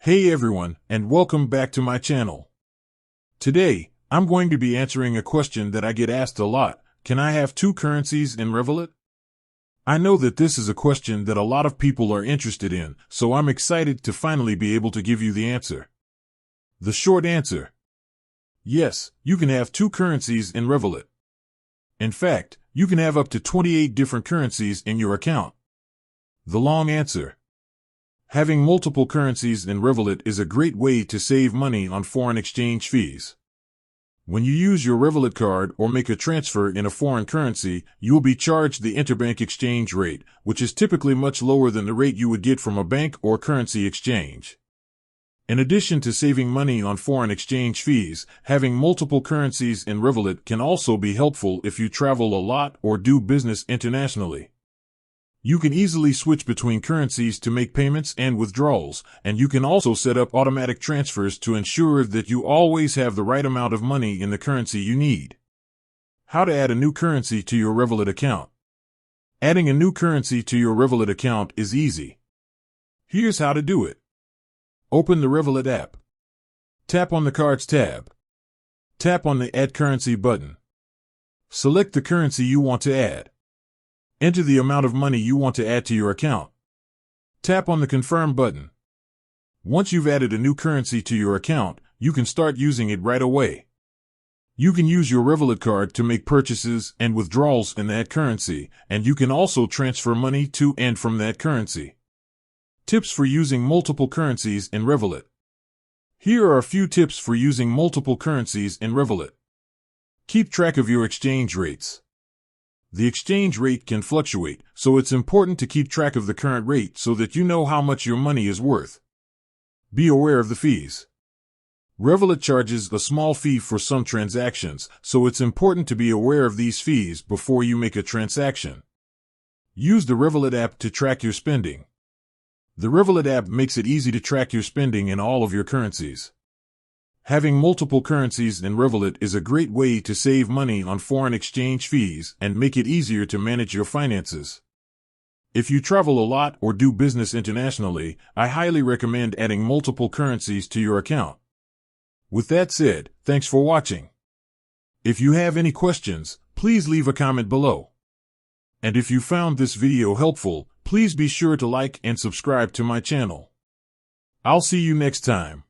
Hey everyone, and welcome back to my channel. Today, I'm going to be answering a question that I get asked a lot. Can I have two currencies in Revolut? I know that this is a question that a lot of people are interested in, so I'm excited to finally be able to give you the answer. The short answer: yes, you can have two currencies in Revolut. In fact, you can have up to 28 different currencies in your account. The long answer: having multiple currencies in Revolut is a great way to save money on foreign exchange fees. When you use your Revolut card or make a transfer in a foreign currency, you will be charged the interbank exchange rate, which is typically much lower than the rate you would get from a bank or currency exchange. In addition to saving money on foreign exchange fees, having multiple currencies in Revolut can also be helpful if you travel a lot or do business internationally. You can easily switch between currencies to make payments and withdrawals, and you can also set up automatic transfers to ensure that you always have the right amount of money in the currency you need. How to add a new currency to your Revolut account. Adding a new currency to your Revolut account is easy. Here's how to do it. Open the Revolut app. Tap on the Cards tab. Tap on the Add Currency button. Select the currency you want to add. Enter the amount of money you want to add to your account. Tap on the Confirm button. Once you've added a new currency to your account, you can start using it right away. You can use your Revolut card to make purchases and withdrawals in that currency, and you can also transfer money to and from that currency. Tips for using multiple currencies in Revolut. Here are a few tips for using multiple currencies in Revolut. Keep track of your exchange rates. The exchange rate can fluctuate, so it's important to keep track of the current rate so that you know how much your money is worth. Be aware of the fees. Revolut charges a small fee for some transactions, so it's important to be aware of these fees before you make a transaction. Use the Revolut app to track your spending. The Revolut app makes it easy to track your spending in all of your currencies. Having multiple currencies in Revolut is a great way to save money on foreign exchange fees and make it easier to manage your finances. If you travel a lot or do business internationally, I highly recommend adding multiple currencies to your account. With that said, thanks for watching. If you have any questions, please leave a comment below. And if you found this video helpful, please be sure to like and subscribe to my channel. I'll see you next time.